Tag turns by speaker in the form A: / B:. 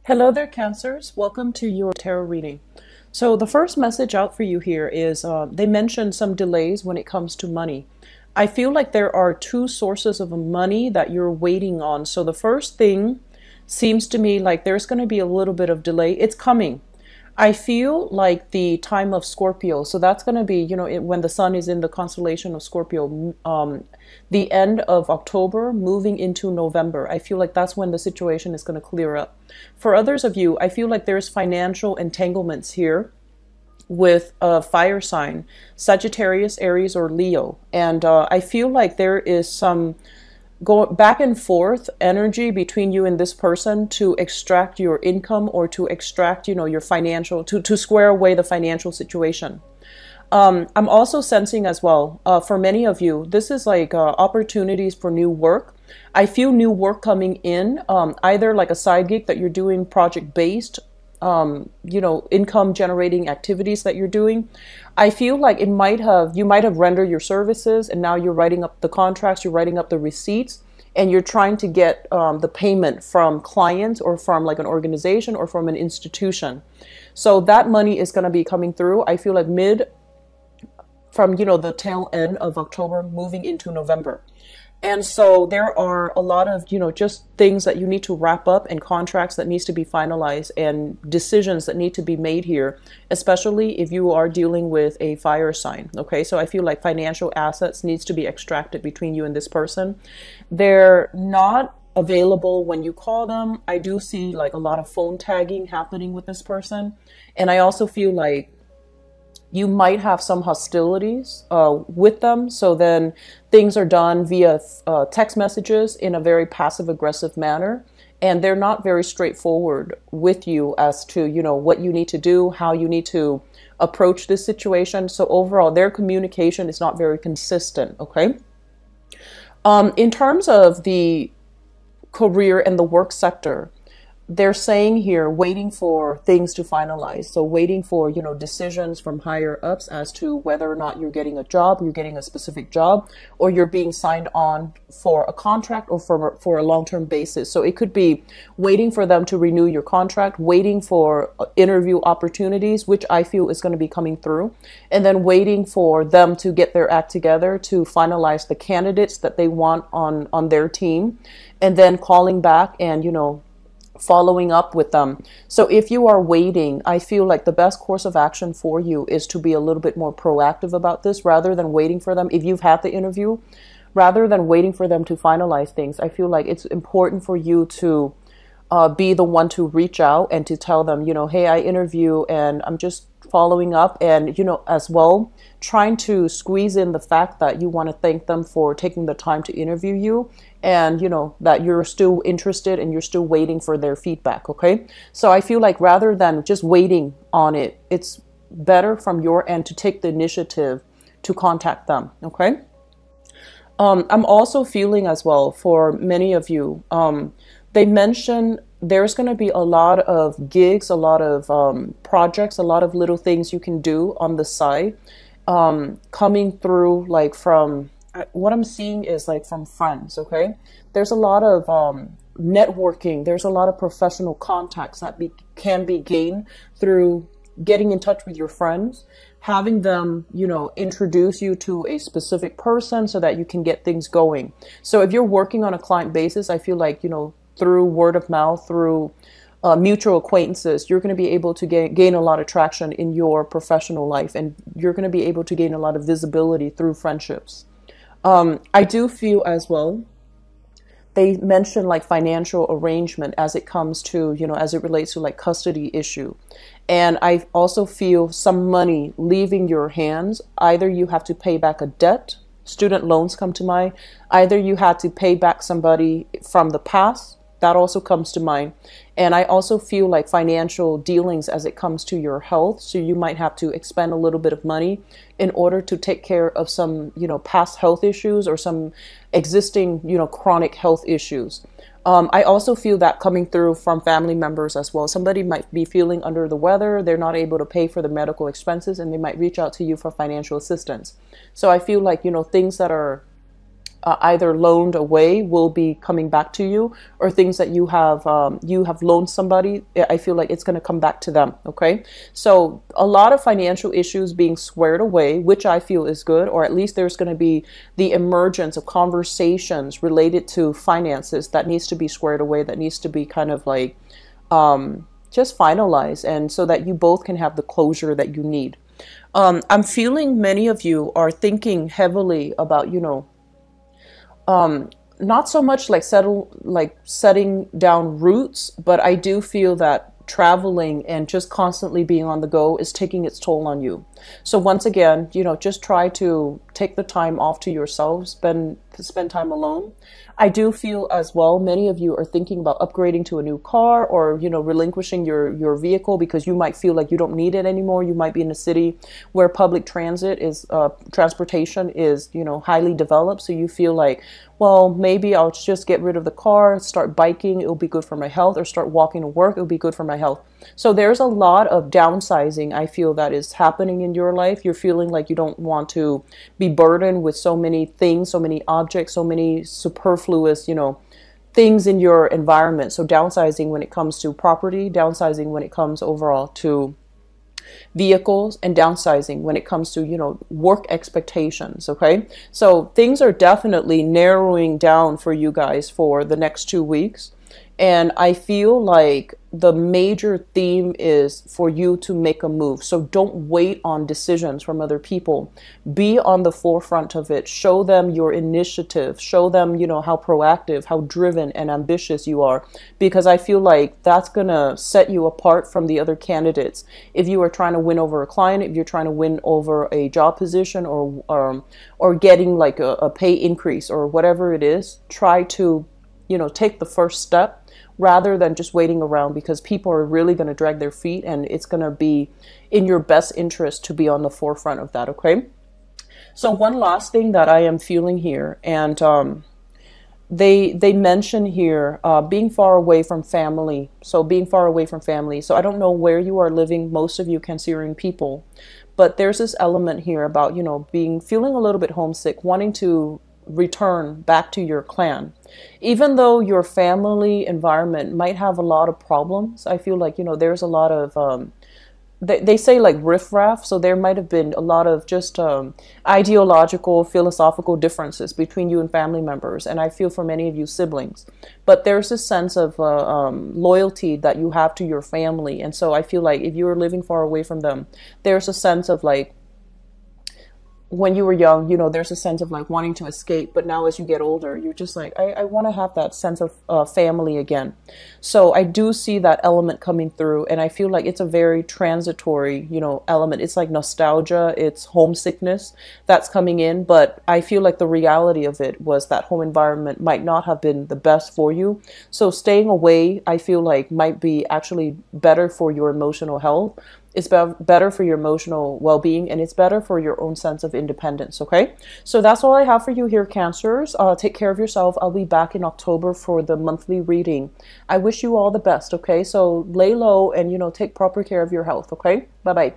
A: Hello there, Cancers. Welcome to your tarot reading. So the first message out for you here is they mentioned some delays when it comes to money. I feel like there are two sources of money that you're waiting on. So the first thing seems to me like there's going to be a little bit of delay. It's coming. I feel like the time of Scorpio. So that's going to be, when the sun is in the constellation of Scorpio, the end of October, moving into November. I feel like that's when the situation is going to clear up. For others of you, I feel like there's financial entanglements here with a fire sign, Sagittarius, Aries, or Leo. And I feel like there is some go back and forth energy between you and this person to extract your income or to extract, your financial, to square away the financial situation. I'm also sensing as well, for many of you, this is like opportunities for new work. I feel new work coming in, either like a side gig that you're doing project-based, income generating activities that you're doing. I feel like you might have rendered your services and now you're writing up the contracts, you're writing up the receipts, and you're trying to get the payment from clients or from like an organization or from an institution. So that money is going to be coming through. I feel like from the tail end of October moving into November. And so there are a lot of, just things that you need to wrap up and contracts that needs to be finalized and decisions that need to be made here, especially if you are dealing with a fire sign. Okay, so I feel like financial assets needs to be extracted between you and this person. They're not available when you call them. I do see like a lot of phone tagging happening with this person. And I also feel like you might have some hostilities with them. So then things are done via text messages in a very passive aggressive manner. And they're not very straightforward with you as to, what you need to do, how you need to approach this situation. So overall, their communication is not very consistent. Okay. In terms of the career and the work sector, they're saying here, waiting for things to finalize. So waiting for, decisions from higher ups as to whether or not you're getting a job, you're getting a specific job, or you're being signed on for a contract or for a long-term basis. So it could be waiting for them to renew your contract, waiting for interview opportunities, which I feel is going to be coming through, and then waiting for them to get their act together to finalize the candidates that they want on their team, and then calling back and, following up with them. So if you are waiting, I feel like the best course of action for you is to be a little bit more proactive about this rather than waiting for them. If you've had the interview, rather than waiting for them to finalize things, I feel like it's important for you to be the one to reach out and to tell them, hey, I interview and I'm just following up, and, as well, trying to squeeze in the fact that you want to thank them for taking the time to interview you, and, that you're still interested and you're still waiting for their feedback. Okay. So I feel like rather than just waiting on it, it's better from your end to take the initiative to contact them. Okay. I'm also feeling as well for many of you, they mentioned there's going to be a lot of gigs, a lot of projects, a lot of little things you can do on the side coming through, like from what I'm seeing is like from friends. Okay. There's a lot of networking. There's a lot of professional contacts that can be gained through getting in touch with your friends, having them, introduce you to a specific person so that you can get things going. So if you're working on a client basis, I feel like, through word of mouth, through mutual acquaintances, you're going to be able to gain a lot of traction in your professional life, and you're going to be able to gain a lot of visibility through friendships. I do feel as well, they mentioned like financial arrangement as it comes to, as it relates to like custody issue. And I also feel some money leaving your hands. Either you have to pay back a debt, student loans come to mind. Either you had to pay back somebody from the past. That also comes to mind. And I also feel like financial dealings as it comes to your health. So you might have to expend a little bit of money in order to take care of some, past health issues or some existing, chronic health issues. I also feel that coming through from family members as well. Somebody might be feeling under the weather. They're not able to pay for the medical expenses, and they might reach out to you for financial assistance. So I feel like, things that are either loaned away will be coming back to you, or things that you have loaned somebody, I feel like it's going to come back to them. Okay, so a lot of financial issues being squared away, which I feel is good, or at least there's going to be the emergence of conversations related to finances that needs to be squared away, that needs to be kind of like just finalized, and so that you both can have the closure that you need. I'm feeling many of you are thinking heavily about, not so much like setting down roots, but I do feel that traveling and just constantly being on the go is taking its toll on you. So once again, just try to take the time off to yourself, spend time alone. I do feel as well, many of you are thinking about upgrading to a new car, or, relinquishing your vehicle because you might feel like you don't need it anymore. You might be in a city where public transportation is, highly developed. So you feel like, well, maybe I'll just get rid of the car, start biking. It'll be good for my health, or start walking to work. It'll be good for my health. So there's a lot of downsizing, I feel, that is happening in your life. You're feeling like you don't want to be burdened with so many things, so many objects, so many superfluous, things in your environment. So downsizing when it comes to property, downsizing when it comes overall to vehicles, and downsizing when it comes to, work expectations. Okay. So things are definitely narrowing down for you guys for the next 2 weeks. And I feel like the major theme is for you to make a move. So don't wait on decisions from other people. Be on the forefront of it. Show them your initiative. Show them, how proactive, how driven and ambitious you are. Because I feel like that's going to set you apart from the other candidates. If you are trying to win over a client, if you're trying to win over a job position, or getting like a pay increase or whatever it is, try to, take the first step, rather than just waiting around, because people are really going to drag their feet, and it's going to be in your best interest to be on the forefront of that. Okay. So one last thing that I am feeling here, and they mention here being far away from family. So being far away from family. So I don't know where you are living, most of you Cancerian people, but there's this element here about, feeling a little bit homesick, wanting to return back to your clan. Even though your family environment might have a lot of problems, I feel like, there's a lot of, they say like riffraff, so there might have been a lot of just ideological, philosophical differences between you and family members, and I feel for many of you siblings. But there's this sense of loyalty that you have to your family, and so I feel like if you are living far away from them, there's a sense of like, when you were young, there's a sense of like wanting to escape, but now as you get older, you're just like, I want to have that sense of family again. So I do see that element coming through, and I feel like it's a very transitory, element. It's like nostalgia, it's homesickness that's coming in, but I feel like the reality of it was that home environment might not have been the best for you. So staying away, I feel like might be actually better for your emotional health. It's better for your emotional well-being, and it's better for your own sense of independence. Okay, so that's all I have for you here, Cancers. Take care of yourself. I'll be back in October for the monthly reading. I wish you all the best. Okay, so lay low and take proper care of your health. Okay, bye bye.